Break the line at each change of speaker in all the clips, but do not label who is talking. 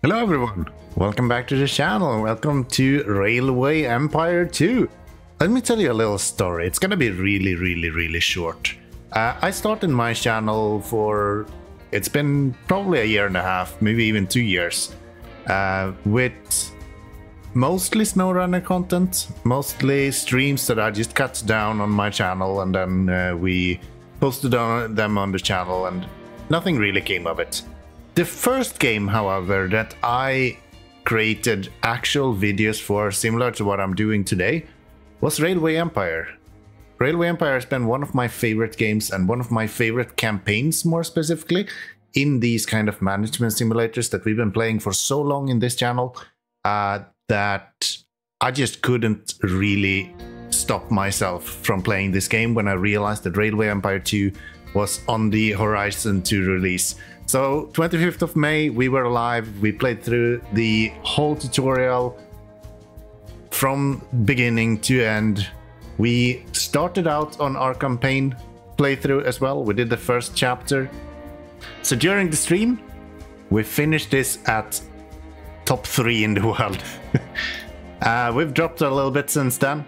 Hello everyone, welcome back to the channel, welcome to Railway Empire 2. Let me tell you a little story, it's gonna be really short. I started my channel it's been probably a year and a half, maybe even 2 years, with mostly SnowRunner content, mostly streams that I just cut down on my channel and then we posted them on the channel and nothing really came of it. The first game, however, that I created actual videos for, similar to what I'm doing today, was Railway Empire. Railway Empire has been one of my favorite games and one of my favorite campaigns, more specifically, in these kind of management simulators that we've been playing for so long in this channel that I just couldn't really stop myself from playing this game when I realized that Railway Empire 2 was on the horizon to release. So 25th of May, we were live, we played through the whole tutorial from beginning to end. We started out on our campaign playthrough as well, we did the first chapter. So during the stream, we finished this at top 3 in the world. We've dropped a little bit since then.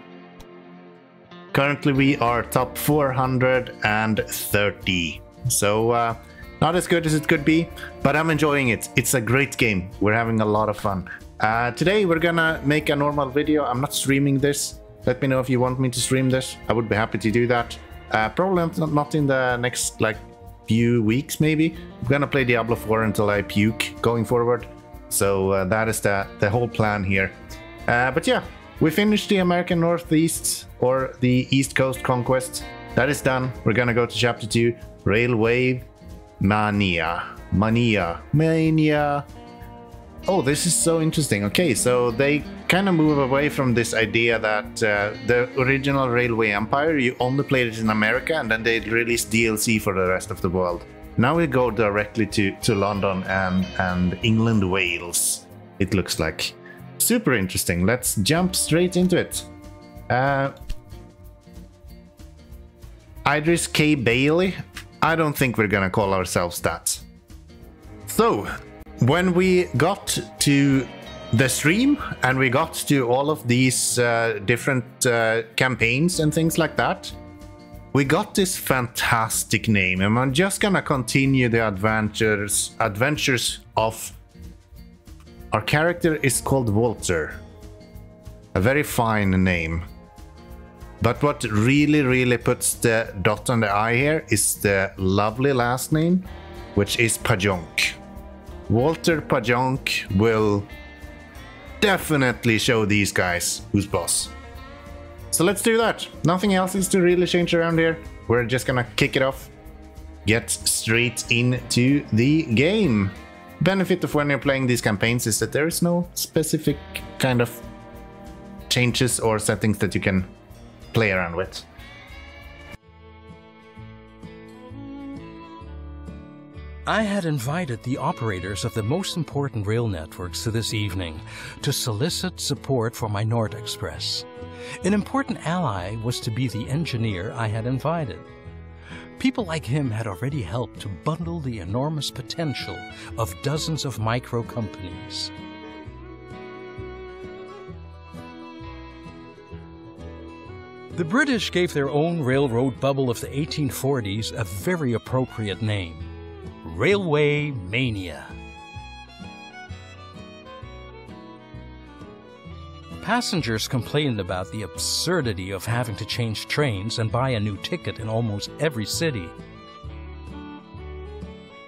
Currently we are top 430. So not as good as it could be, but I'm enjoying it. It's a great game. We're having a lot of fun. Today we're gonna make a normal video. I'm not streaming this. Let me know if you want me to stream this. I would be happy to do that. Probably not in the next few weeks maybe. I'm gonna play Diablo 4 until I puke going forward. So that is the whole plan here. But yeah, we finished the American Northeast or the East Coast Conquest. That is done. We're gonna go to chapter 2, Railway Mania. Oh, this is so interesting. Okay, so they kind of move away from this idea that the original Railway Empire, you only played it in America and then they released DLC for the rest of the world. Now we go directly to London and England, Wales, it looks like. Super interesting. Let's jump straight into it. Idris K. Bailey. I don't think we're gonna call ourselves that. So, when we got to the stream and we got to all of these different campaigns and things like that, we got this fantastic name, and I'm just gonna continue the adventures of our character. Is called Walter. A very fine name. But what really puts the dot on the I here is the lovely last name, which is Pajonk. Walter Pajonk will definitely show these guys who's boss. So let's do that. Nothing else is to really change around here. We're just gonna kick it off. Get straight into the game. Benefit of when you're playing these campaigns is that there is no specific kind of changes or settings that you can play around with.
I had invited the operators of the most important rail networks to this evening to solicit support for my Nord Express. An important ally was to be the engineer I had invited. People like him had already helped to bundle the enormous potential of dozens of micro companies. The British gave their own railroad bubble of the 1840s a very appropriate name: Railway Mania. Passengers complained about the absurdity of having to change trains and buy a new ticket in almost every city.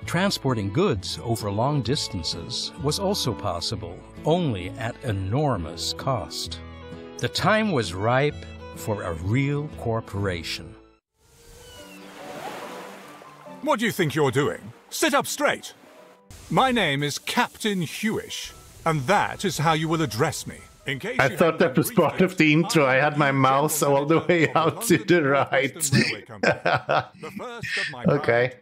Transporting goods over long distances was also possible, only at enormous cost. The time was ripe for a real corporation.
What do you think you're doing? Sit up straight. My name is Captain Hewish, and that is how you will address me. In case
I thought that was part of the intro. I had my mouse all the way out to the right. Okay.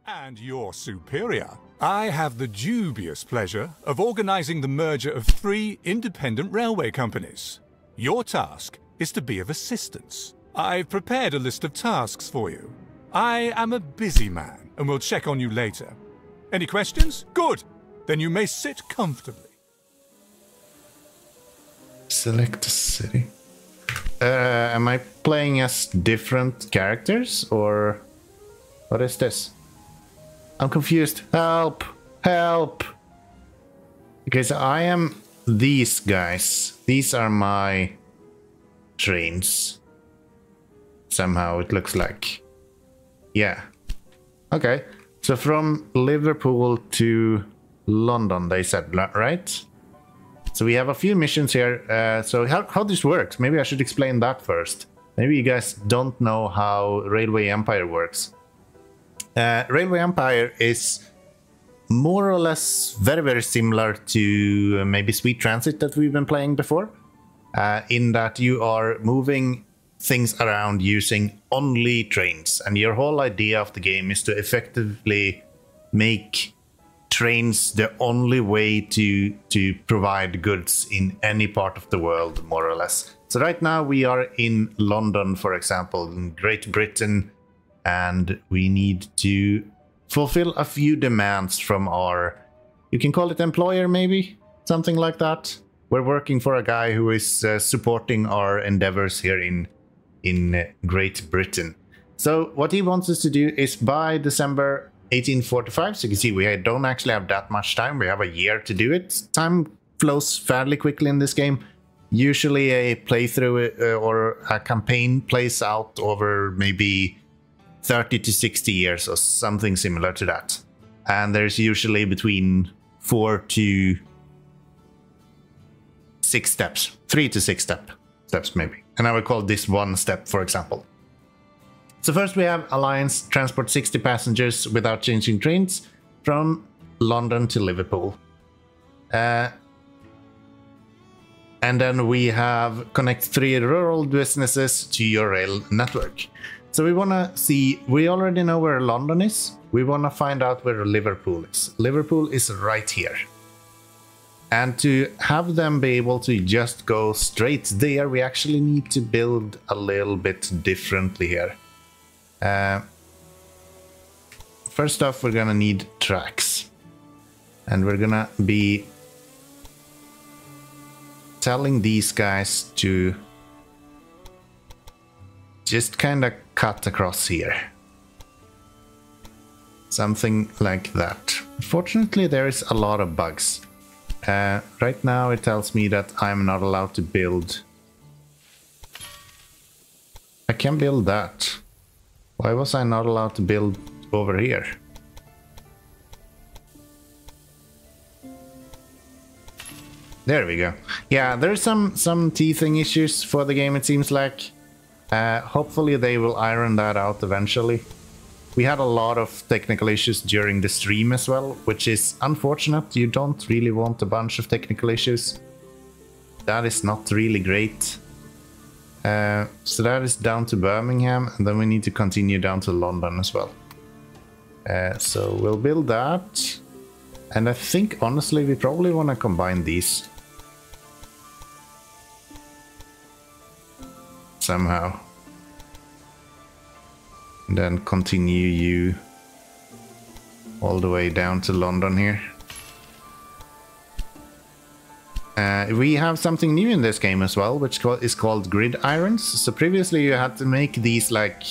And your superior. I have the dubious pleasure of organizing the merger of 3 independent railway companies. Your task is to be of assistance. I've prepared a list of tasks for you. I am a busy man and will check on you later. Any questions? Good. Then you may sit comfortably.
Select a city. Am I playing as different characters, or what is this? I'm confused. Help! Help! Okay, so I am these guys. These are my trains. Somehow it looks like. Yeah. Okay. So from Liverpool to London, they said, right? So we have a few missions here. So how this works? Maybe I should explain that first. Maybe you guys don't know how Railway Empire works. Railway Empire is more or less very similar to maybe Sweet Transit that we've been playing before. In that you are moving things around using only trains. And your whole idea of the game is to effectively make trains the only way to provide goods in any part of the world, more or less. So right now we are in London, for example, in Great Britain, and we need to fulfill a few demands from our, you can call it employer maybe, something like that. We're working for a guy who is supporting our endeavors here in Great Britain. So what he wants us to do is by December 1845, so you can see we don't actually have that much time. We have a year to do it. Time flows fairly quickly in this game. Usually a playthrough or a campaign plays out over maybe 30 to 60 years or something similar to that. And there's usually between 4 to 6 steps. 3 to 6 steps maybe. And I will call this one step, for example. So first we have Alliance transport 60 passengers without changing trains from London to Liverpool. And then we have connect 3 rural businesses to your rail network. So we want to see, we already know where London is. We want to find out where Liverpool is. Liverpool is right here. And to have them be able to just go straight there, we actually need to build a little bit differently here. First off, we're gonna need tracks. And we're gonna be telling these guys to just kind of cut across here. Something like that. Unfortunately, there is a lot of bugs. Right now it tells me that I'm not allowed to build. I can build that. Why was I not allowed to build over here? There we go. Yeah, there's some teething issues for the game, it seems like. Hopefully they will iron that out eventually. We had a lot of technical issues during the stream as well, which is unfortunate. You don't really want a bunch of technical issues. That is not really great. So that is down to Birmingham, and then we need to continue down to London as well. So we'll build that. And I think, honestly, we probably want to combine these. Somehow. And then continue you all the way down to London here. We have something new in this game as well, which is called grid irons. So previously you had to make these like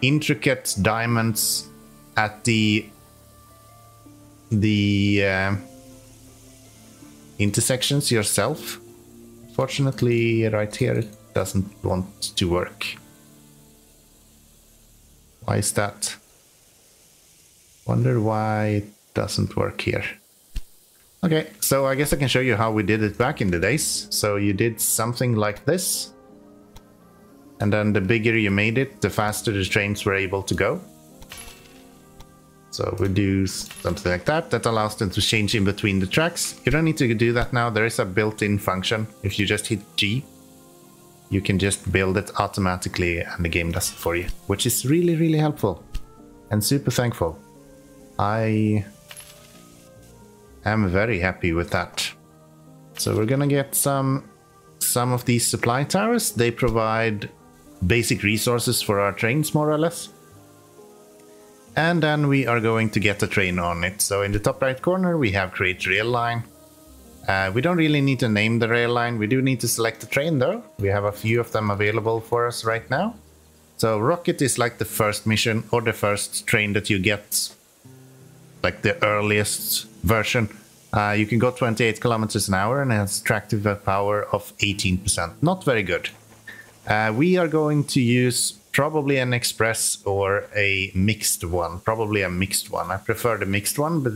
intricate diamonds at the intersections yourself. Fortunately, right here it doesn't want to work. Why is that? Wonder why it doesn't work here. Okay, so I guess I can show you how we did it back in the days. So you did something like this. And then the bigger you made it, the faster the trains were able to go. So we do something like that. That allows them to change in between the tracks. You don't need to do that now. There is a built-in function. If you just hit G, you can just build it automatically and the game does it for you, which is really, really helpful and super thankful. I am very happy with that. So we're gonna get some of these supply towers. They provide basic resources for our trains, more or less. And then we are going to get a train on it. So in the top right corner we have create rail line. We don't really need to name the rail line. We do need to select the train though. We have a few of them available for us right now. So rocket is like the first mission or the first train that you get, like the earliest version. You can go 28 kilometers an hour and it has tractive power of 18%. Not very good. We are going to use probably an express or a mixed one. Probably a mixed one. I prefer the mixed one, but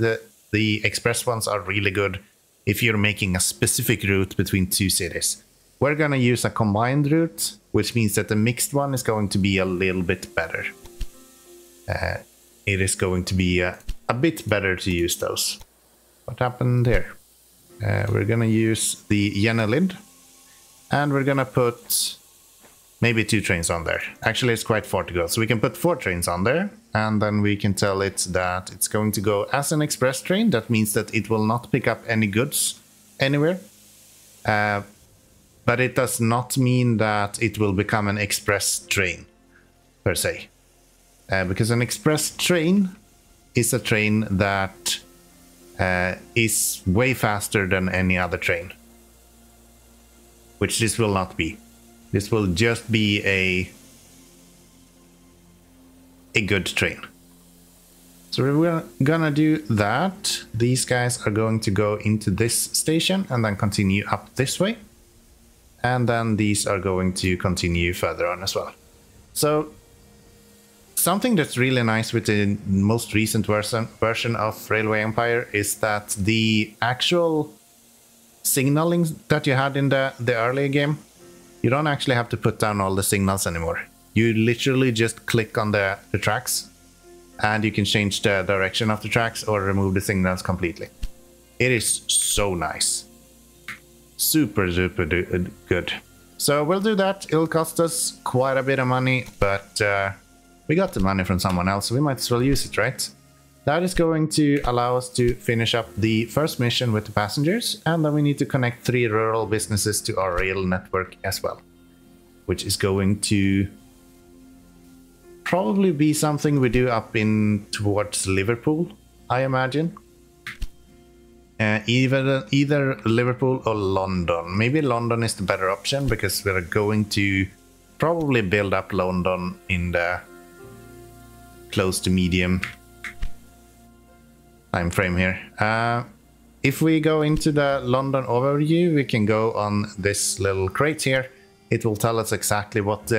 the express ones are really good if you're making a specific route between two cities. We're gonna use a combined route, which means that the mixed one is going to be a little bit better. It is going to be a bit better to use those. What happened there? We're gonna use the Yenelid, and we're gonna put maybe 2 trains on there. Actually, it's quite far to go, so we can put 4 trains on there, and then we can tell it that it's going to go as an express train. That means that it will not pick up any goods anywhere. But it does not mean that it will become an express train, per se. Because an express train is a train that is way faster than any other train. Which this will not be. This will just be a good train. So we're gonna do that. These guys are going to go into this station and then continue up this way. And then these are going to continue further on as well. So something that's really nice with the most recent version of Railway Empire is that the actual signaling that you had in the earlier game, you don't actually have to put down all the signals anymore. You literally just click on the tracks and you can change the direction of the tracks or remove the signals completely. It is so nice. Super duper good. So we'll do that. It'll cost us quite a bit of money, but we got the money from someone else, so we might as well use it, right? That is going to allow us to finish up the first mission with the passengers, and then we need to connect 3 rural businesses to our rail network as well, which is going to probably be something we do up in towards Liverpool, I imagine. Either Liverpool or London. Maybe London is the better option because we're going to probably build up London in the close to medium time frame here. If we go into the London overview, we can go on this little crate here. It will tell us exactly what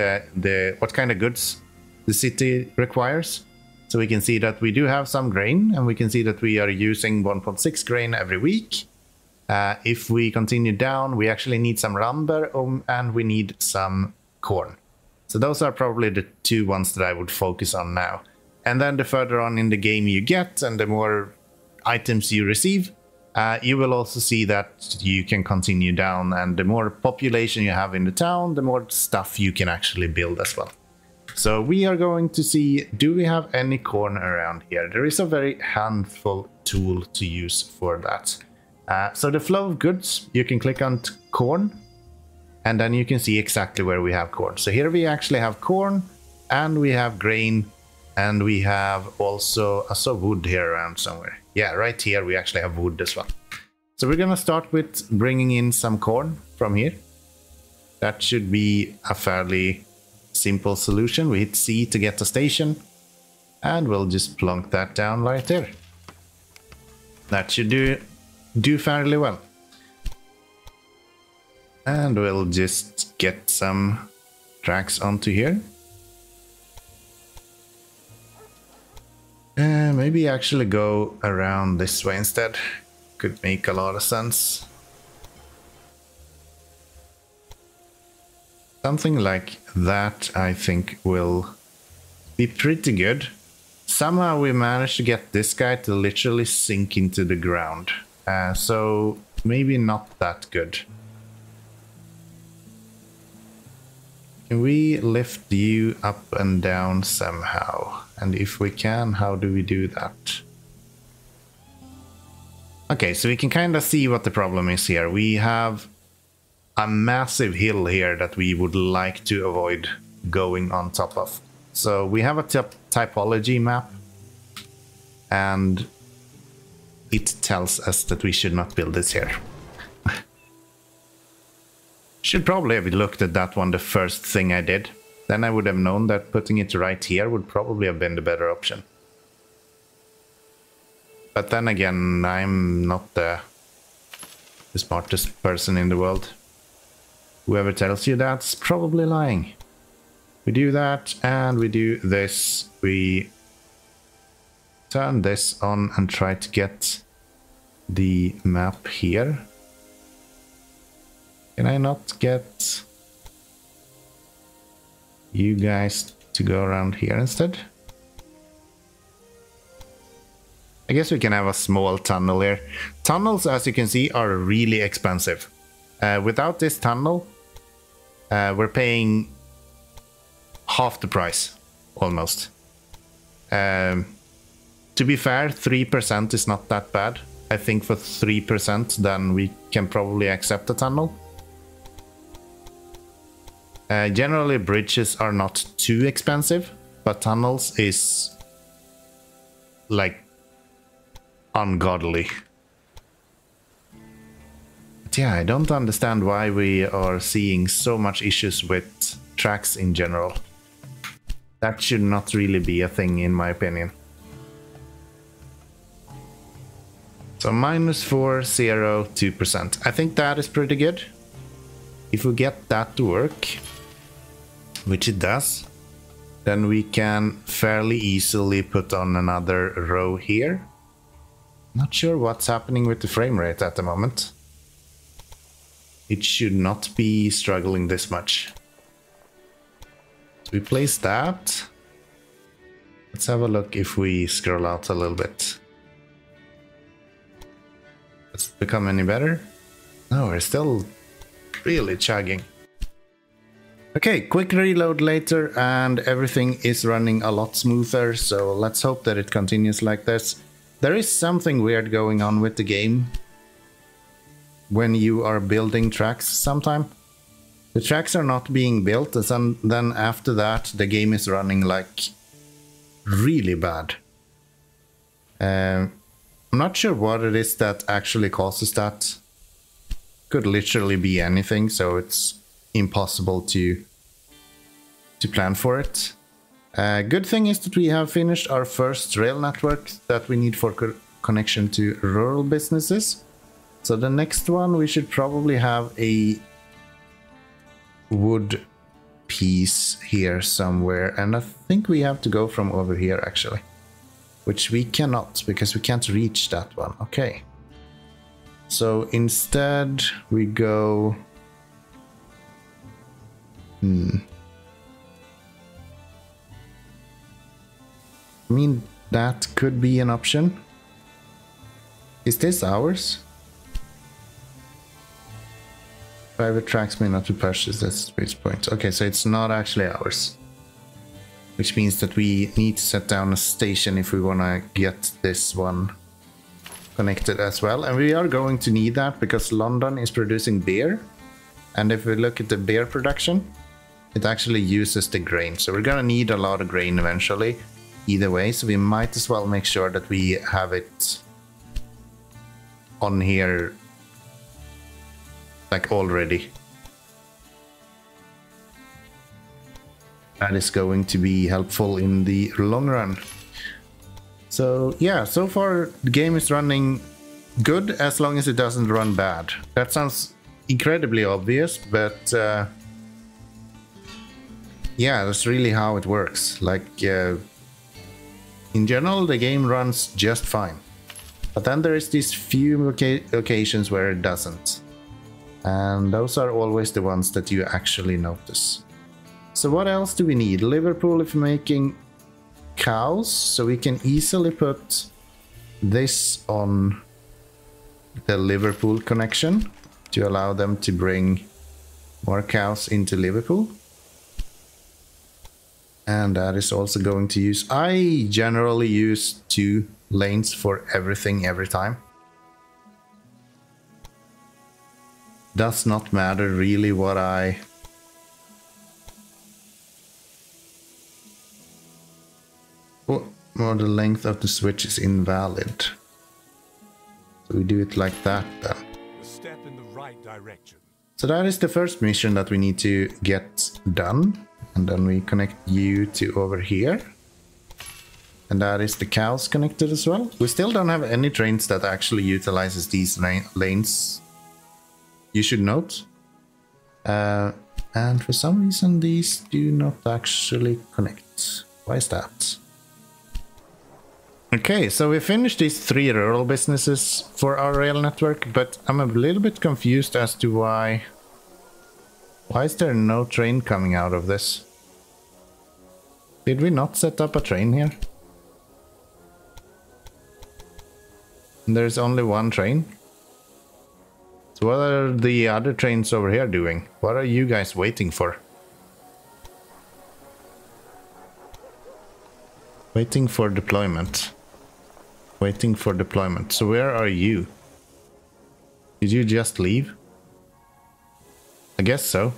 what kind of goods the city requires. So we can see that we do have some grain, and we can see that we are using 1.6 grain every week. If we continue down, we actually need some lumber and we need some corn. So those are probably the 2 ones that I would focus on now. And then the further on in the game you get and the more items you receive, you will also see that you can continue down, and the more population you have in the town, the more stuff you can actually build as well. So we are going to see, do we have any corn around here? There is a very handful tool to use for that. So the flow of goods, you can click on corn, and then you can see exactly where we have corn. So here we actually have corn, and we have grain, and we have also, I saw wood here around somewhere. Yeah, right here we actually have wood as well. So we're gonna start with bringing in some corn from here. That should be a fairly simple solution. We hit C to get the station, and we'll just plonk that down right there. That should do fairly well. And we'll just get some tracks onto here. Maybe actually go around this way instead. Could make a lot of sense. Something like that, I think, will be pretty good. Somehow we managed to get this guy to literally sink into the ground. So maybe not that good. Can we lift you up and down somehow? And if we can, how do we do that? Okay, so we can kind of see what the problem is here. We have a massive hill here that we would like to avoid going on top of. So we have a typology map and it tells us that we should not build this here. Should probably have looked at that one the first thing I did. Then I would have known that putting it right here would probably have been the better option. But then again, I'm not the smartest person in the world. Whoever tells you that's probably lying. We do that and we do this. We turn this on and try to get the map here. Can I not get you guys to go around here instead? I guess we can have a small tunnel here. Tunnels, as you can see, are really expensive. Without this tunnel, we're paying half the price, almost. To be fair, 3% is not that bad. I think for 3%, then we can probably accept a tunnel. Generally, bridges are not too expensive, but tunnels is like ungodly. But yeah, I don't understand why we are seeing so much issues with tracks in general. That should not really be a thing, in my opinion. So -4, 0, 2%. I think that is pretty good. If we get that to work, which it does, then we can fairly easily put on another row here. Not sure what's happening with the frame rate at the moment. It should not be struggling this much. So we place that. Let's have a look if we scroll out a little bit. Has it become any better? No, we're still really chugging. Okay, quick reload later and everything is running a lot smoother, so let's hope that it continues like this. There is something weird going on with the game when you are building tracks sometime. The tracks are not being built, and then after that the game is running like really bad. I'm not sure what it is that actually causes that. Could literally be anything, so it's impossible to plan for it. Good thing is that we have finished our first rail network that we need for connection to rural businesses. So the next one we should probably have a wood piece here somewhere, and I think we have to go from over here actually, which we cannot because we can't reach that one. Okay, so instead we go I mean, that could be an option. Is this ours? Private tracks may not be purchased at this point. Okay, so it's not actually ours. Which means that we need to set down a station if we want to get this one connected as well. And we are going to need that because London is producing beer. And if we look at the beer production, it actually uses the grain. So we're going to need a lot of grain eventually. Either way, so we might as well make sure that we have it on here like already. That is going to be helpful in the long run. So yeah, so far the game is running good as long as it doesn't run bad. That sounds incredibly obvious, but yeah, that's really how it works. Like in general, the game runs just fine. But then there is these few occasions where it doesn't. And those are always the ones that you actually notice. So what else do we need? Liverpool is making cows, so we can easily put this on the Liverpool connection to allow them to bring more cows into Liverpool. And that is also going to use... I generally use 2 lanes for everything every time. Does not matter really what I... or the length of the switch is invalid. So we do it like that then.
A step in the right direction.
So that is the first mission that we need to get done. And then we connect you to over here. And that is the cows connected as well. We still don't have any trains that actually utilizes these lanes. You should note. And for some reason these do not actually connect. Why is that? Okay, so we finished these 3 rural businesses for our rail network, but I'm a little bit confused as to why is there no train coming out of this? Did we not set up a train here? And there's only one train? So what are the other trains over here doing? What are you guys waiting for? Waiting for deployment. Waiting for deployment. So where are you? Did you just leave? I guess so.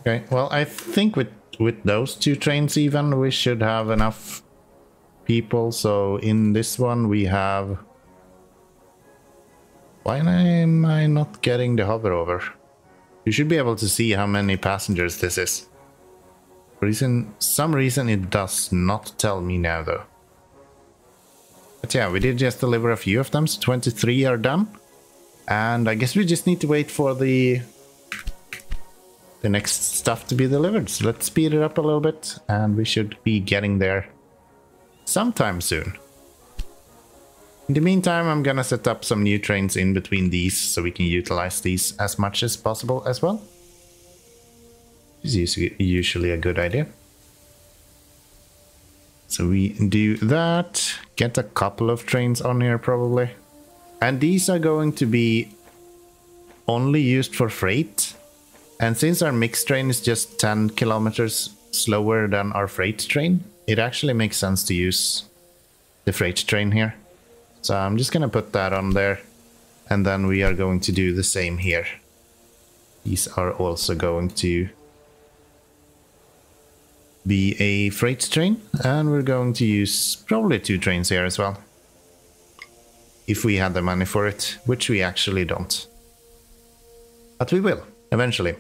Okay, well, I think with those 2 trains even, we should have enough people. So in this one we have... Why am I not getting the hover over? You should be able to see how many passengers this is. For some reason it does not tell me now though. But yeah, we did just deliver a few of them, so 23 are done. And I guess we just need to wait for the next stuff to be delivered. So let's speed it up a little bit, and we should be getting there sometime soon. In the meantime, I'm gonna set up some new trains in between these so we can utilize these as much as possible as well. Which is usually a good idea. So we do that, get a couple of trains on here probably. And these are going to be only used for freight. And since our mixed train is just 10 kilometers slower than our freight train, it actually makes sense to use the freight train here. So I'm just gonna put that on there, and then we are going to do the same here. These are also going to be a freight train, and we're going to use probably 2 trains here as well. If we had the money for it, which we actually don't. But we will, eventually.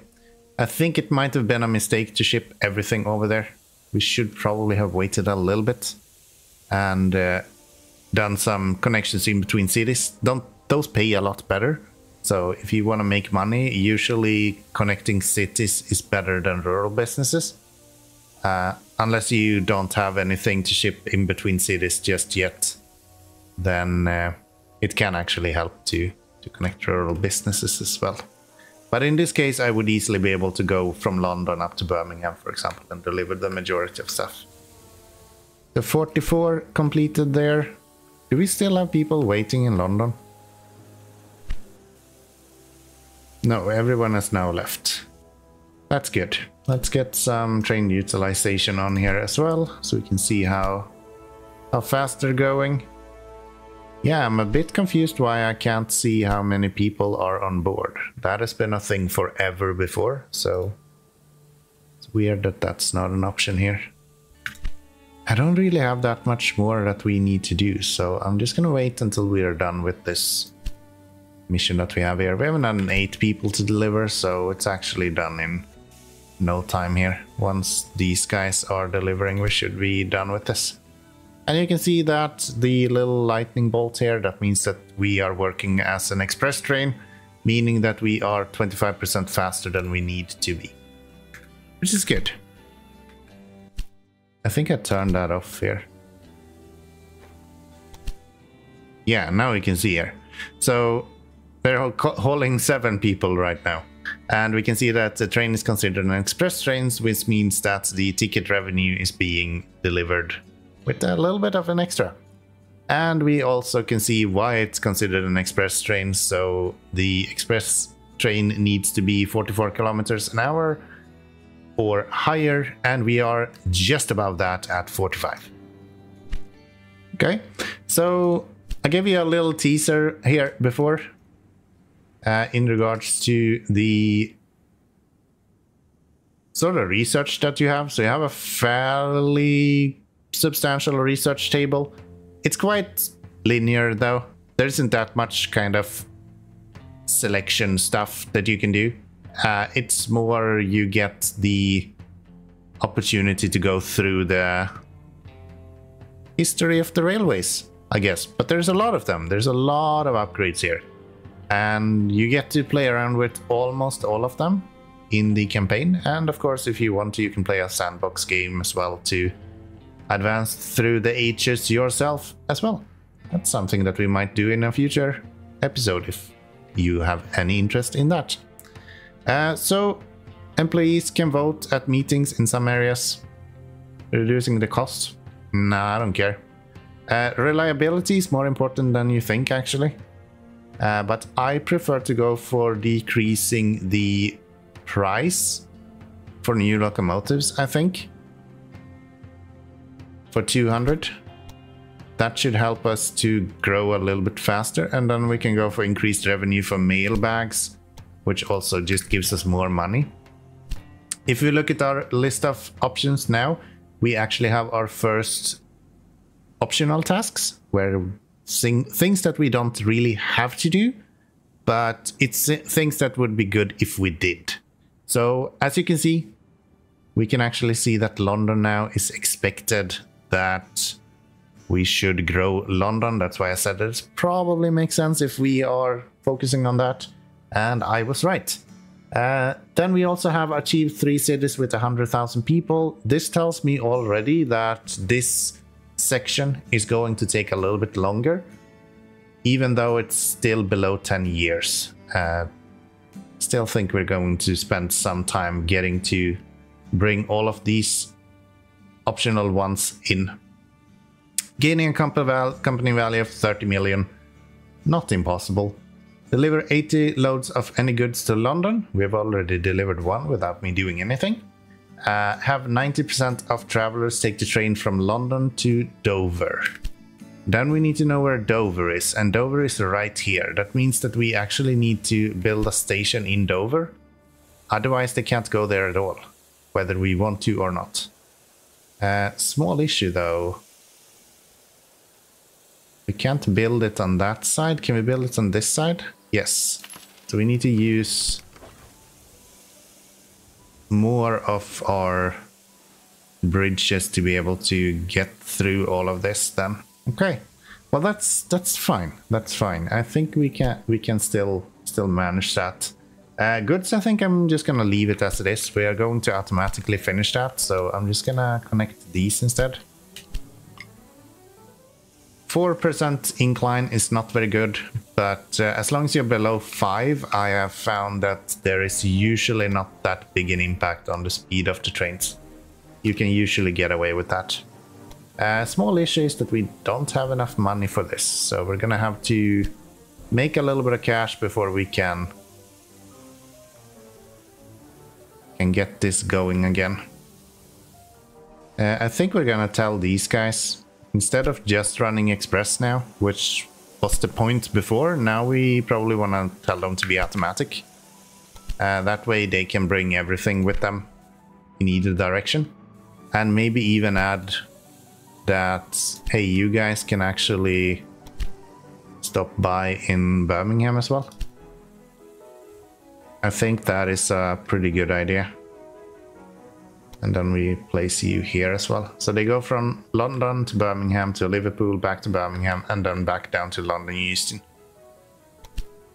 I think it might have been a mistake to ship everything over there. We should probably have waited a little bit and done some connections in between cities. Those pay a lot better. So if you want to make money, usually connecting cities is better than rural businesses. Unless you don't have anything to ship in between cities just yet, then it can actually help to connect rural businesses as well. But in this case, I would easily be able to go from London up to Birmingham, for example, and deliver the majority of stuff. The 44 completed there. Do we still have people waiting in London? No, everyone has now left. That's good. Let's get some train utilization on here as well, so we can see how fast they're going. Yeah, I'm a bit confused why I can't see how many people are on board. That has been a thing forever before, so it's weird that that's not an option here. I don't really have that much more that we need to do, so I'm just gonna wait until we are done with this mission that we have here. We haven't had 8 people to deliver, so it's actually done in no time here. Once these guys are delivering, we should be done with this. And you can see that the little lightning bolt here, that means that we are working as an express train, meaning that we are 25% faster than we need to be, which is good. I think I turned that off here. Yeah, now you can see here. So they're hauling 7 people right now. And we can see that the train is considered an express train, which means that the ticket revenue is being delivered with a little bit of an extra. And we also can see why it's considered an express train. So the express train needs to be 44 kilometers an hour or higher, and we are just above that at 45. Okay, so I gave you a little teaser here before in regards to the sort of research that you have. So you have a fairly substantial research table. It's quite linear though. There isn't that much kind of selection stuff that you can do. It's more you get the opportunity to go through the history of the railways, I guess. But there's a lot of them. There's a lot of upgrades here. And you get to play around with almost all of them in the campaign. And of course, if you want to, you can play a sandbox game as well to advance through the ages yourself as well. That's something that we might do in a future episode if you have any interest in that. So employees can vote at meetings in some areas, reducing the cost. Nah, I don't care. Reliability is more important than you think, actually. But I prefer to go for decreasing the price for new locomotives, I think. For 200. That should help us to grow a little bit faster, and then we can go for increased revenue for mailbags, which also just gives us more money. If we look at our list of options now, we actually have our first optional tasks, where things that we don't really have to do, but it's things that would be good if we did. So as you can see, we can actually see that London now is expected that we should grow London. That's why I said it probably makes sense if we are focusing on that. And I was right. Then we also have achieved 3 cities with 100,000 people. This tells me already that this section is going to take a little bit longer, even though it's still below 10 years. Still think we're going to spend some time getting to bring all of these optional ones in. Gaining a company value of 30 million. Not impossible. Deliver 80 loads of any goods to London. We have already delivered one without me doing anything. Have 90% of travelers take the train from London to Dover. Then we need to know where Dover is, and Dover is right here. That means that we actually need to build a station in Dover. Otherwise they can't go there at all, whether we want to or not. Small issue though. We can't build it on that side. Can we build it on this side? Yes. So we need to use more of our bridges to be able to get through all of this then. Okay. Well, that's fine. That's fine. I think we can still manage that. Goods, I think I'm just gonna leave it as it is. We are going to automatically finish that, so I'm just gonna connect these instead. 4% incline is not very good, but as long as you're below 5, I have found that there is usually not that big an impact on the speed of the trains. You can usually get away with that. Small issue is that we don't have enough money for this, so we're gonna have to make a little bit of cash before we can get this going again. I think we're gonna tell these guys, instead of just running express now, which was the point before, now we probably want to tell them to be automatic. That way they can bring everything with them in either direction. And maybe even add that, hey, you guys can actually stop by in Birmingham as well. I think that is a pretty good idea. And then we place you here as well. So they go from London to Birmingham to Liverpool, back to Birmingham, and then back down to London Euston.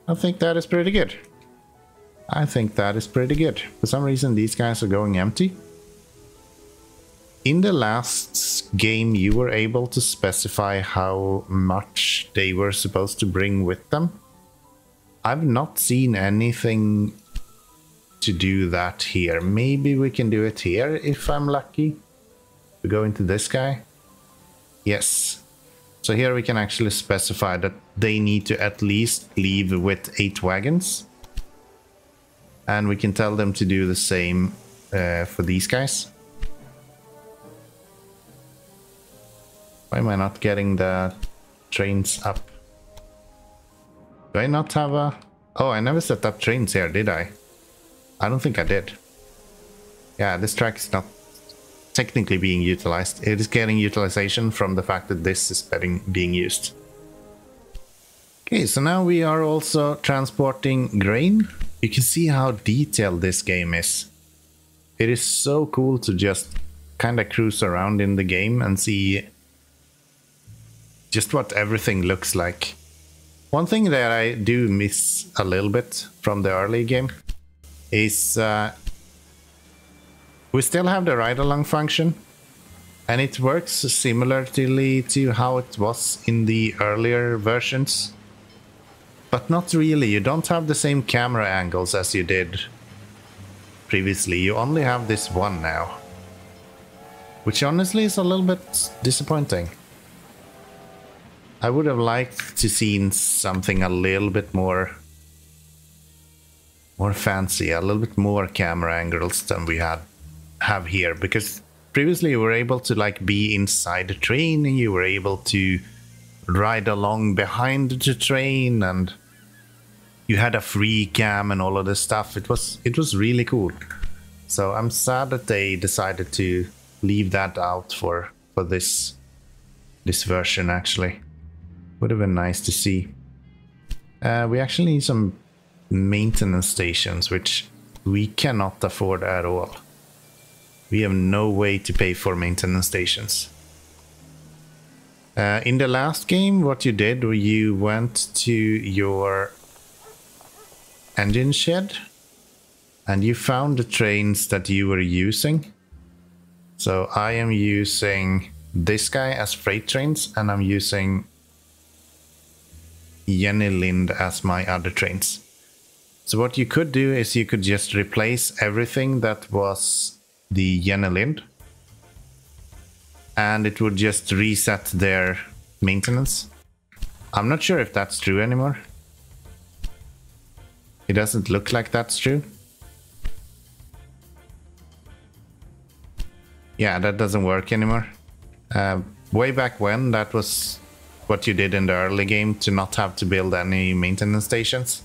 I think that is pretty good. I think that is pretty good. For some reason these guys are going empty. In the last game you were able to specify how much they were supposed to bring with them. I've not seen anything to do that here. Maybe we can do it here if I'm lucky. We go into this guy. Yes. So here we can actually specify that they need to at least leave with 8 wagons. And we can tell them to do the same for these guys. Why am I not getting the trains up? Do I not have a... Oh, I never set up trains here, did I? I don't think I did. Yeah, this track is not technically being utilized. It is getting utilization from the fact that this is being used. Okay, so now we are also transporting grain. You can see how detailed this game is. It is so cool to just kind of cruise around in the game and see just what everything looks like. One thing that I do miss a little bit from the early game is we still have the ride-along function, and it works similarly to how it was in the earlier versions. But not really, you don't have the same camera angles as you did previously. You only have this one now, which honestly is a little bit disappointing. I would have liked to seen something a little bit more fancy, a little bit more camera angles than we have here, because previously you were able to like be inside the train and you were able to ride along behind the train and you had a free cam and all of this stuff. It was really cool. So I'm sad that they decided to leave that out for this version actually. Would have been nice to see. We actually need some maintenance stations, which we cannot afford at all. We have no way to pay for maintenance stations. In the last game, what you did, you went to your engine shed and you found the trains that you were using. So I am using this guy as freight trains and I'm using Jenny Lind as my other trains. So what you could do is you could just replace everything that was the Jenny Lind and it would just reset their maintenance. I'm not sure if that's true anymore. It doesn't look like that's true. Yeah, that doesn't work anymore. Way back when, that was what you did in the early game to not have to build any maintenance stations.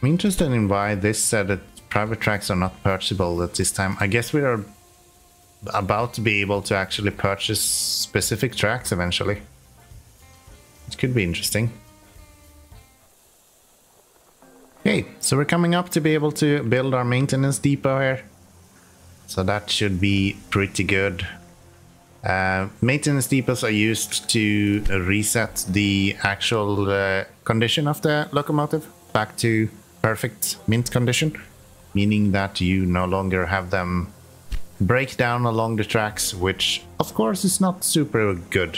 I'm interested in why this said that private tracks are not purchasable at this time. I guess we are about to be able to actually purchase specific tracks eventually. It could be interesting. Okay, so we're coming up to be able to build our maintenance depot here. So that should be pretty good. Maintenance depots are used to reset the actual condition of the locomotive back to perfect mint condition, meaning that you no longer have them break down along the tracks, which of course is not super good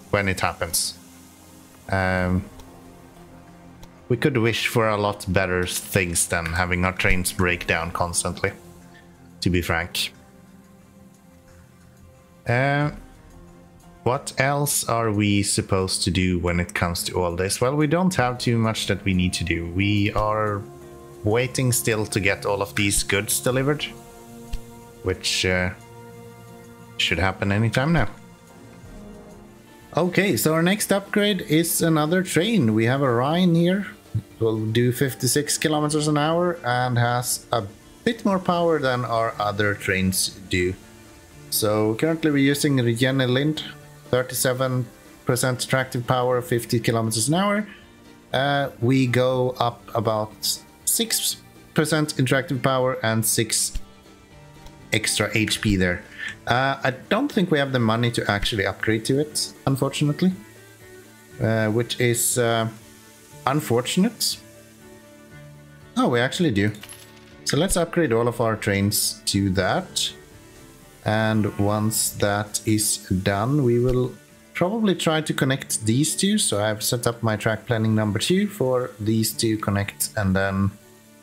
when it happens. We could wish for a lot better things than having our trains break down constantly, to be frank. What else are we supposed to do when it comes to all this? Well, we don't have too much that we need to do. We are waiting still to get all of these goods delivered, which should happen anytime now. Okay, so our next upgrade is another train. We have a Rhine here. It will do 56 kilometers an hour and has a bit more power than our other trains do. So currently we're using Jenny Lind, 37% attractive power, 50 kilometers an hour. We go up about 6% interactive power and 6 extra HP there. I don't think we have the money to actually upgrade to it, unfortunately, which is unfortunate. Oh, we actually do. So let's upgrade all of our trains to that. And once that is done, we will probably try to connect these two. So I've set up my track planning number 2 for these to connect, and then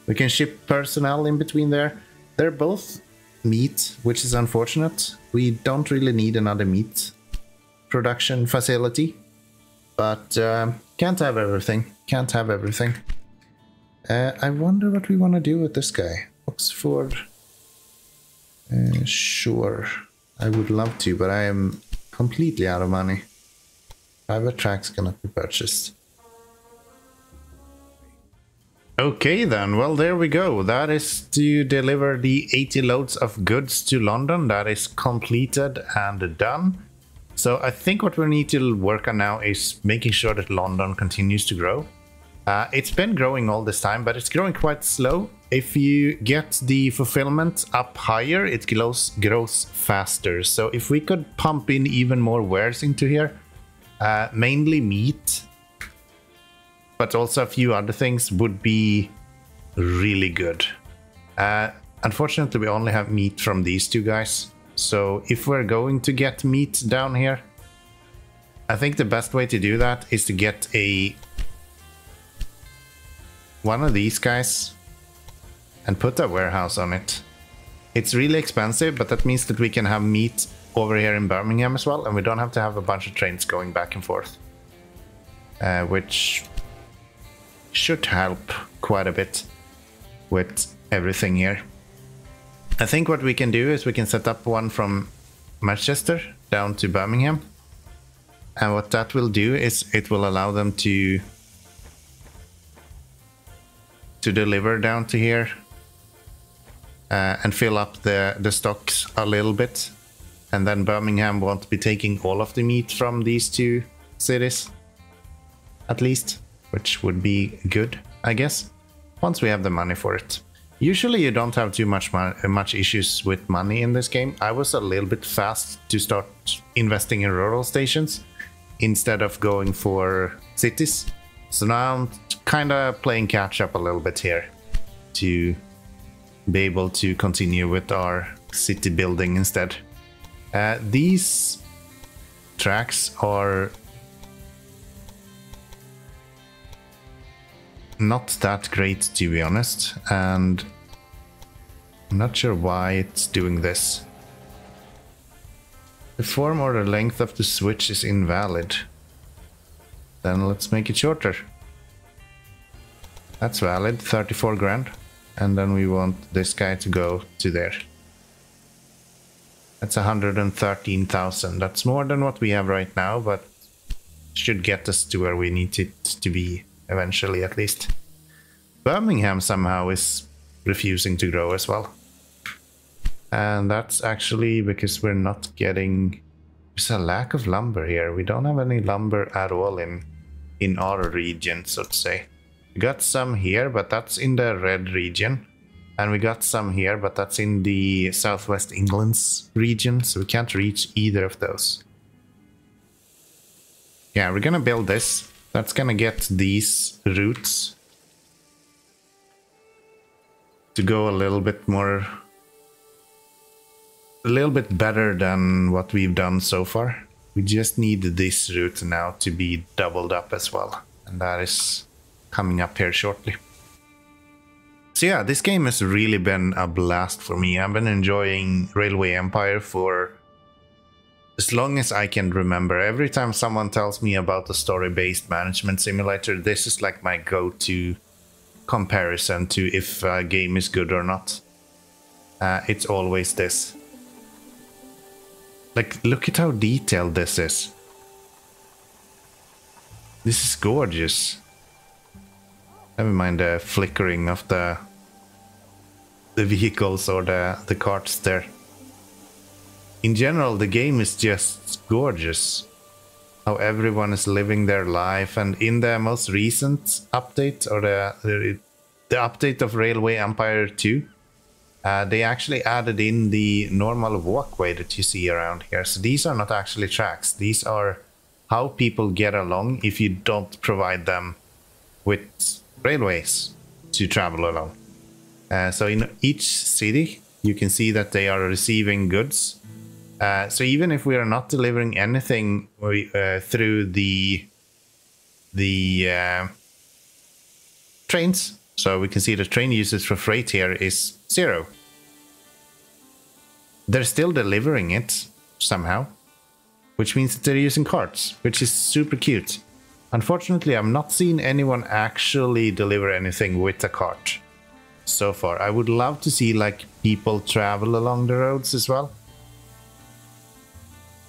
we can ship personnel in between there. They're both meat, which is unfortunate. We don't really need another meat production facility, but can't have everything. Can't have everything. I wonder what we want to do with this guy. Oxford. Sure, I would love to, but I am completely out of money. Private tracks cannot be purchased. Okay then, well there we go. That is to deliver the 80 loads of goods to London. That is completed and done. So I think what we need to work on now is making sure that London continues to grow. It's been growing all this time, but it's growing quite slow. If you get the fulfillment up higher, it grows faster. So if we could pump in even more wares into here, mainly meat, but also a few other things would be really good. Unfortunately, we only have meat from these two guys. So if we're going to get meat down here, I think the best way to do that is to get one of these guys and put a warehouse on it. It's really expensive, but that means that we can have meat over here in Birmingham as well, and we don't have to have a bunch of trains going back and forth, which should help quite a bit with everything here. I think what we can do is we can set up one from Manchester down to Birmingham, and what that will do is it will allow them to deliver down to here and fill up the stocks a little bit, and then Birmingham won't be taking all of the meat from these two cities, at least, which would be good, I guess, once we have the money for it. Usually you don't have too much issues with money in this game. I was a little bit fast to start investing in rural stations instead of going for cities. So now I'm kind of playing catch up a little bit here to be able to continue with our city building instead. These tracks are not that great, to be honest, and I'm not sure why it's doing this. The form or the length of the switch is invalid. Then let's make it shorter. That's valid, 34 grand. And then we want this guy to go to there. That's 113,000. That's more than what we have right now, but should get us to where we need it to be eventually, at least. Birmingham somehow is refusing to grow as well. And that's actually because we're not getting... There's a lack of lumber here. We don't have any lumber at all in our region, so to say. We got some here, but that's in the red region. And we got some here, but that's in the southwest England's region, so we can't reach either of those. Yeah, we're gonna build this. That's gonna get these routes to go a little bit more... a little bit better than what we've done so far. We just need this route now to be doubled up as well, and that is coming up here shortly. So yeah, this game has really been a blast for me. I've been enjoying Railway Empire for as long as I can remember. Every time someone tells me about a story-based management simulator, this is like my go-to comparison to if a game is good or not. It's always this. Like, look at how detailed this is. This is gorgeous. Never mind the flickering of the vehicles or the carts there. In general, the game is just gorgeous. How everyone is living their life, and in the most recent update, or the update of Railway Empire 2, they actually added in the normal walkway that you see around here. So these are not actually tracks. These are how people get along if you don't provide them with railways to travel along. So in each city, you can see that they are receiving goods. So even if we are not delivering anything through the trains, so we can see the train usage for freight here is 0. They're still delivering it somehow, which means that they're using carts, which is super cute. Unfortunately, I've not seen anyone actually deliver anything with a cart so far. I would love to see like people travel along the roads as well.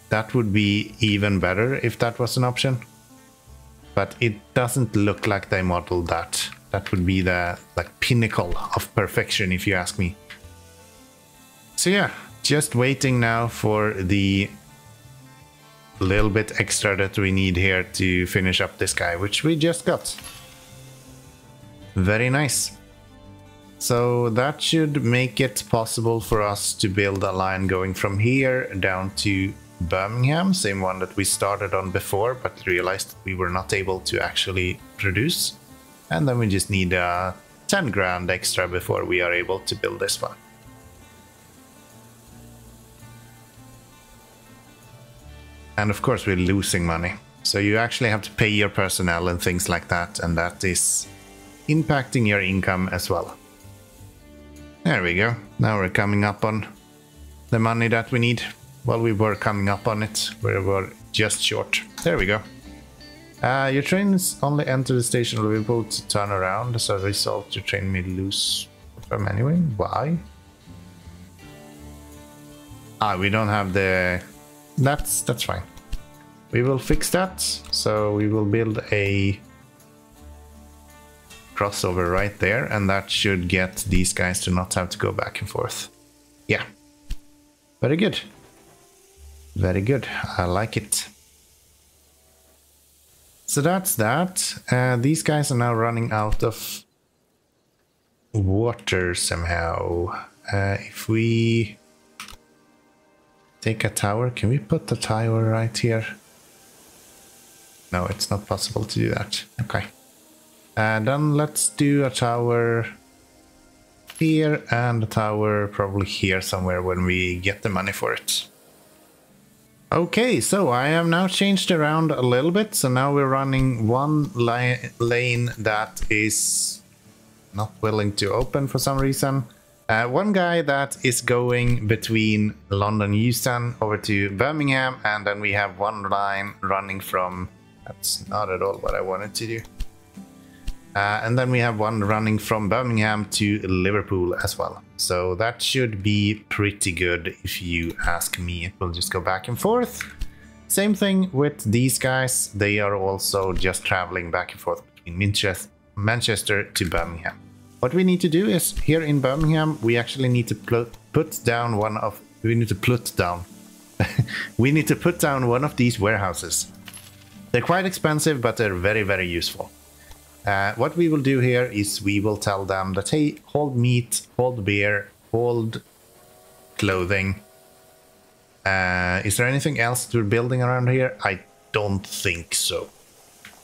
That would be even better if that was an option. But it doesn't look like they modeled that That would be the like pinnacle of perfection, if you ask me. So yeah, just waiting now for the little bit extra that we need here to finish up this guy, which we just got. Very nice. So that should make it possible for us to build a line going from here down to Birmingham, same one that we started on before, but realized we were not able to actually produce. And then we just need 10 grand extra before we are able to build this one. And of course we're losing money. So you actually have to pay your personnel and things like that, and that is impacting your income as well. There we go. Now we're coming up on the money that we need. Well, we were coming up on it. We were just short. There we go. Your trains only enter the station of Liverpool to turn around. As a result, your train may lose from anyway. Why? We don't have the... That's fine. We will fix that. So we will build a crossover right there, and that should get these guys to not have to go back and forth. Yeah. Very good. Very good. I like it. So that's that. These guys are now running out of water somehow. If we take a tower, can we put the tower right here? No, it's not possible to do that. Okay. Then let's do a tower here and a tower probably here somewhere when we get the money for it. Okay, so I have now changed around a little bit. So now we're running one lane that is not willing to open for some reason. One guy that is going between London Euston over to Birmingham, and then we have one line running from... That's not at all what I wanted to do. And then we have one running from Birmingham to Liverpool as well. So that should be pretty good if you ask me. It will just go back and forth. Same thing with these guys. They are also just traveling back and forth between Manchester to Birmingham. What we need to do is here in Birmingham, we actually need to put down one of... We need to put down. We need to put down one of these warehouses. They're quite expensive, but they're very, very useful. What we will do here is we will tell them that, hey, hold meat, hold beer, hold clothing. Is there anything else that we're building around here? I don't think so.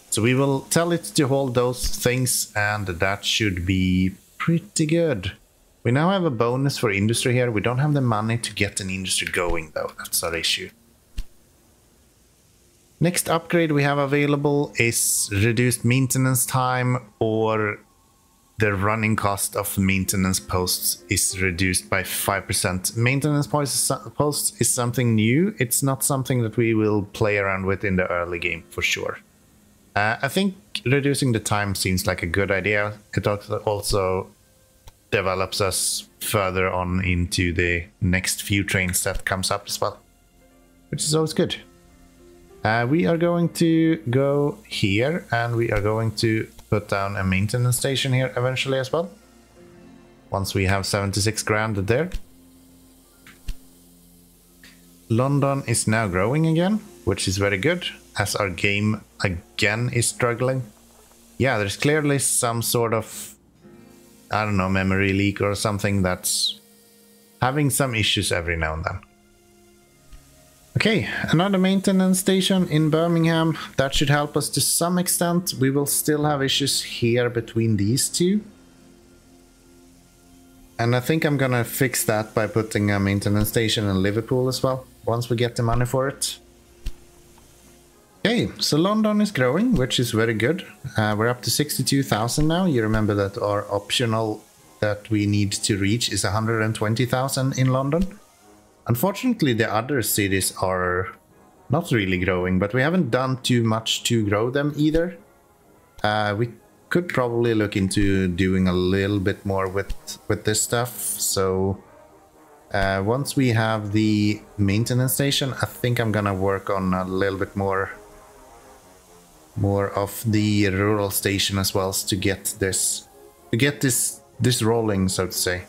So we will tell it to hold those things, and that should be pretty good. We now have a bonus for industry here. We don't have the money to get an industry going, though. That's our issue. Next upgrade we have available is reduced maintenance time, or the running cost of maintenance posts is reduced by 5%. Maintenance posts is something new. It's not something that we will play around with in the early game for sure. I think reducing the time seems like a good idea. It also develops us further on into the next few trains that comes up as well, which is always good. We are going to go here, and we are going to put down a maintenance station here eventually as well. Once we have 76 grand there. London is now growing again, which is very good, as our game again is struggling. Yeah, there's clearly some sort of, I don't know, memory leak or something that's having some issues every now and then. Okay, another maintenance station in Birmingham. That should help us to some extent. We will still have issues here between these two. And I think I'm gonna fix that by putting a maintenance station in Liverpool as well, once we get the money for it. Okay, so London is growing, which is very good. We're up to 62,000 now. You remember that our optional that we need to reach is 120,000 in London. Unfortunately, the other cities are not really growing, but we haven't done too much to grow them either. We could probably look into doing a little bit more with this stuff. So once we have the maintenance station, I think I'm gonna work on a little bit more more of the rural station as well to get this rolling, so to say.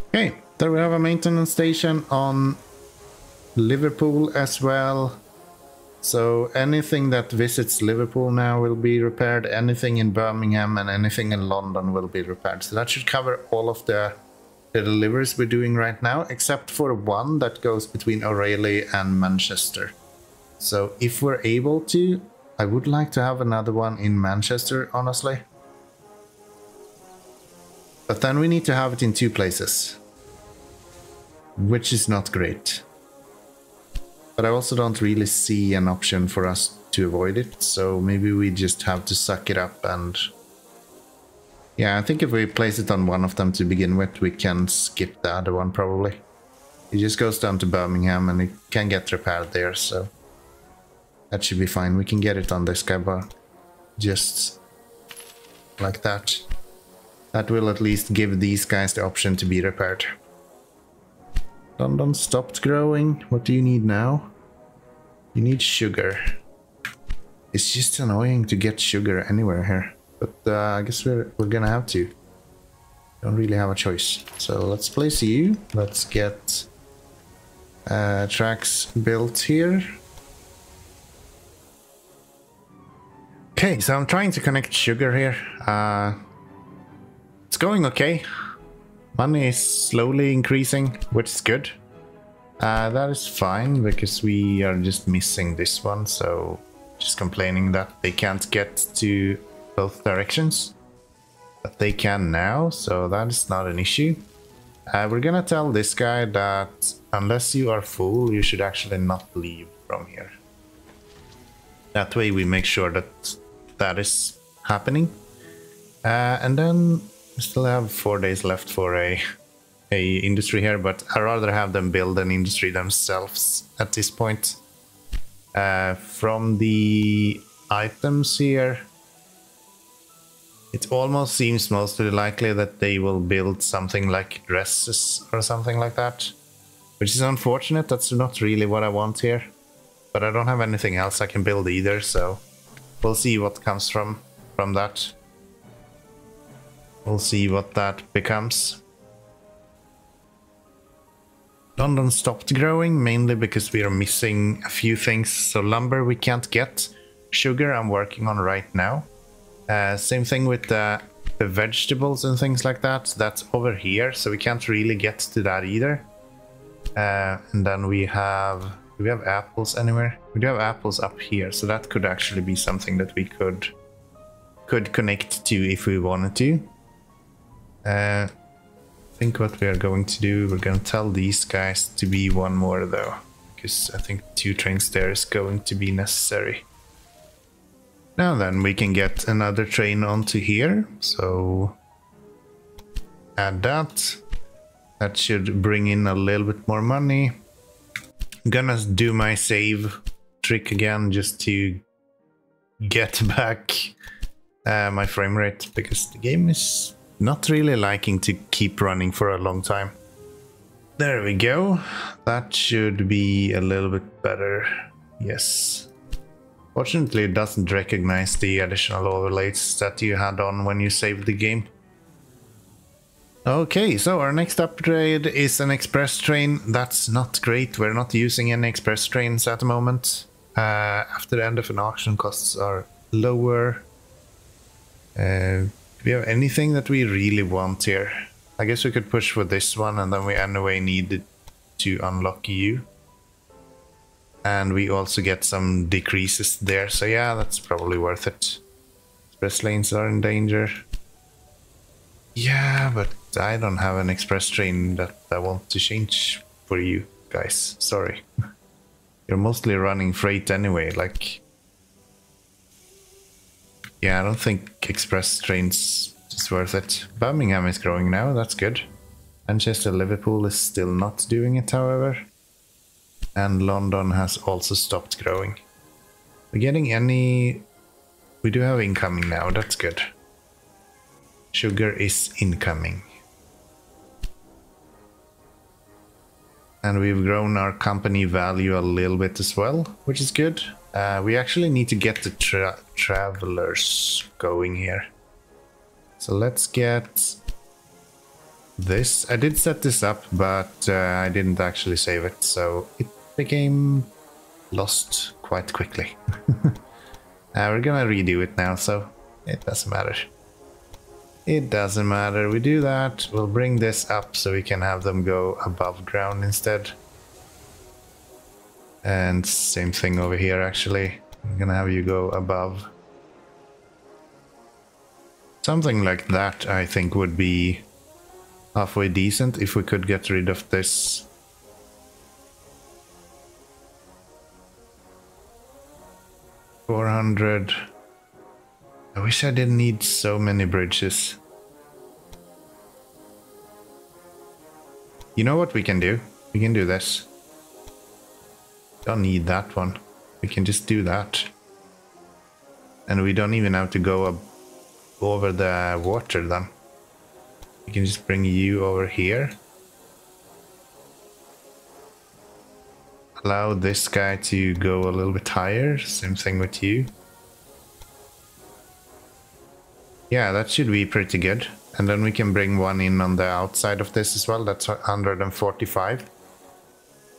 Okay, there we have a maintenance station on Liverpool as well. So anything that visits Liverpool now will be repaired, anything in Birmingham and anything in London will be repaired. So that should cover all of the deliveries we're doing right now, except for one that goes between O'Reilly and Manchester. So if we're able to, I would like to have another one in Manchester, honestly. But then we need to have it in 2 places, which is not great. But I also don't really see an option for us to avoid it, so maybe we just have to suck it up and... Yeah, I think if we place it on one of them to begin with, we can skip the other one probably. It just goes down to Birmingham and it can get repaired there, so... That should be fine. We can get it on this guy, but just like that. That will at least give these guys the option to be repaired. London stopped growing. What do you need now? You need sugar. It's just annoying to get sugar anywhere here. But I guess we're gonna have to. Don't really have a choice. So let's place you. Let's get tracks built here. Okay, so I'm trying to connect sugar here. It's going okay. Money is slowly increasing, which is good. That is fine, because we are just missing this one, so just complaining that they can't get to both directions. But they can now, so that is not an issue. We're gonna tell this guy that unless you are full, you should actually not leave from here. That way we make sure that that is happening. And then we still have 4 days left for a industry here, but I'd rather have them build an industry themselves at this point. From the items here, it almost seems mostly likely that they will build something like dresses or something like that, which is unfortunate. That's not really what I want here, but I don't have anything else I can build either, so we'll see what comes from that. We'll see what that becomes. London stopped growing, mainly because we are missing a few things. So lumber we can't get. Sugar I'm working on right now. Same thing with the vegetables and things like that. That's over here, so we can't really get to that either. And then we have... Do we have apples anywhere? We do have apples up here, so that could actually be something that we could connect to if we wanted to. I think what we are going to do, we're going to tell these guys to be one more though, because I think 2 trains there is going to be necessary. Now then, we can get another train onto here, so add that. That should bring in a little bit more money. I'm gonna do my save trick again just to get back my frame rate, because the game is not really liking to keep running for a long time. There we go. That should be a little bit better. Yes. Fortunately, it doesn't recognize the additional overlays that you had on when you saved the game. Okay, so our next upgrade is an express train. That's not great. We're not using any express trains at the moment. After the end of an auction, costs are lower. Do we have anything that we really want here? I guess we could push for this one, and then we anyway need to unlock you. And we also get some decreases there, so yeah, that's probably worth it. Express lanes are in danger. Yeah, but I don't have an express train that I want to change for you guys. Sorry. You're mostly running freight anyway, like... Yeah, I don't think express trains is worth it. Birmingham is growing now, that's good. Manchester, Liverpool is still not doing it, however. And London has also stopped growing. We're getting any... We do have incoming now, that's good. Sugar is incoming. And we've grown our company value a little bit as well, which is good. We actually need to get the travelers going here. So let's get this. I did set this up, but I didn't actually save it, so it became lost quite quickly. We're gonna redo it now, so it doesn't matter. It doesn't matter. We do that. We'll bring this up so we can have them go above ground instead. And same thing over here, actually. I'm gonna have you go above. Something like that, I think, would be halfway decent if we could get rid of this. $400. I wish I didn't need so many bridges. You know what we can do? We can do this. Don't need that one. We can just do that. And we don't even have to go up over the water then. We can just bring you over here. Allow this guy to go a little bit higher. Same thing with you. Yeah, that should be pretty good. And then we can bring one in on the outside of this as well. That's 145.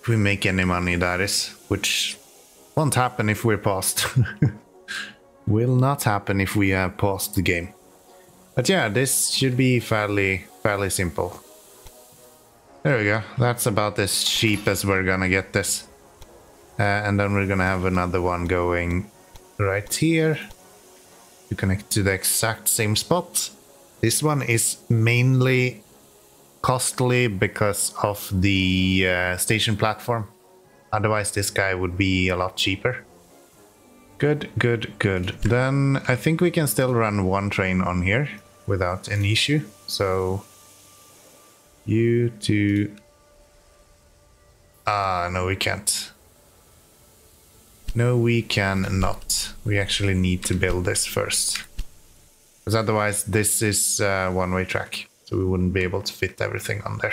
If we make any money, that is. Which won't happen if we're paused. Will not happen if we have paused the game. But yeah, this should be fairly simple. There we go. That's about as cheap as we're gonna get this. And then we're gonna have another one going right here to connect to the exact same spot. This one is mainly costly because of the station platform. Otherwise this guy would be a lot cheaper. Good, good, good. Then I think we can still run one train on here without an issue. So you two... no, we can't. No, we cannot. We actually need to build this first. Because otherwise this is a one-way track. So we wouldn't be able to fit everything on there.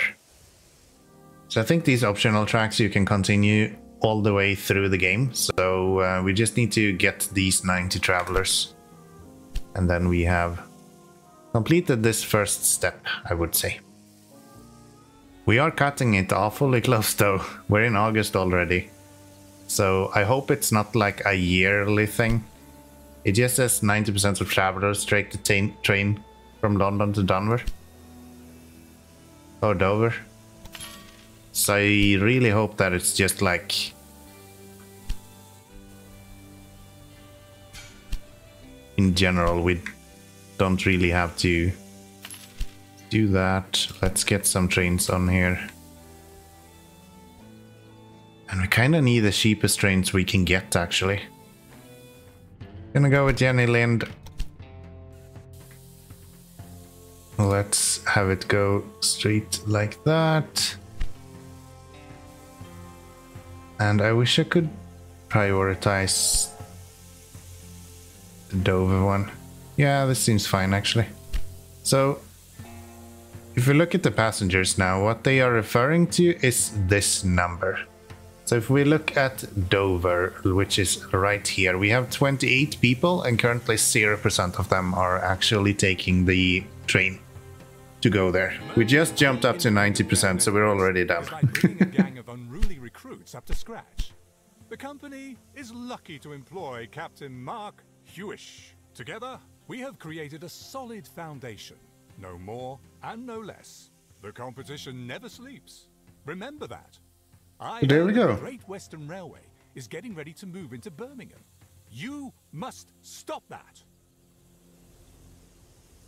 So I think these optional tracks you can continue all the way through the game. So we just need to get these 90 travelers. And then we have completed this first step, I would say. We are cutting it awfully close though. We're in August already. So I hope it's not like a yearly thing. It just says 90% of travelers take the train from London to Dover. Or Dover. So I really hope that it's just like... in general, we don't really have to do that. Let's get some trains on here. And we kind of need the cheapest trains we can get, actually. Gonna go with Jenny Lind. Let's have it go straight like that. And I wish I could prioritize the Dover one. Yeah, this seems fine, actually. So, if we look at the passengers now, what they are referring to is this number. So if we look at Dover, which is right here, we have 28 people and currently 0% of them are actually taking the train to go there. We just jumped up to 90%, so we're already down.
It's like bringing a gang of unruly recruits up to scratch. The company is lucky to employ Captain Mark Hewish. Together, we have created a solid foundation. No more and no less. The competition never sleeps. Remember that.
There we go.
The Great Western Railway is getting ready to move into Birmingham. You must stop that.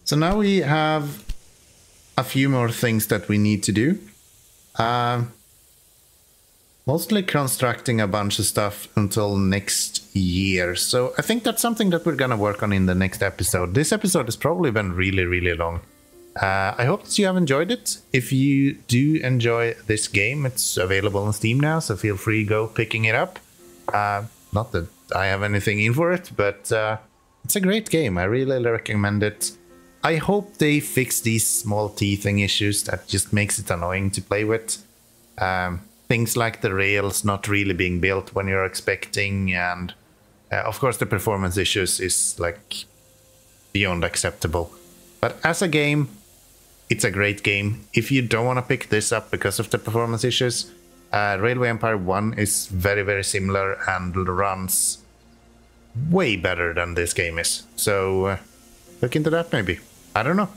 So now we have a few more things that we need to do. Mostly constructing a bunch of stuff until next year. So I think that's something that we're gonna work on in the next episode. This episode has probably been really long. I hope that you have enjoyed it. If you do enjoy this game, it's available on Steam now, so feel free to go picking it up. Not that I have anything in for it, but it's a great game. I really recommend it. I hope they fix these small teething issues that just makes it annoying to play with. I things like the rails not really being built when you're expecting, and of course the performance issues is like beyond acceptable. But as a game, it's a great game. If you don't want to pick this up because of the performance issues, Railway Empire 1 is very, very similar and runs way better than this game is. So look into that maybe. I don't know.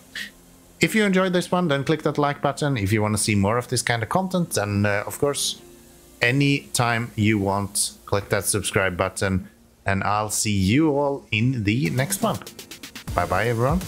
If you enjoyed this one, then click that like button. If you want to see more of this kind of content, and of course, anytime you want, click that subscribe button, and I'll see you all in the next one. Bye bye everyone.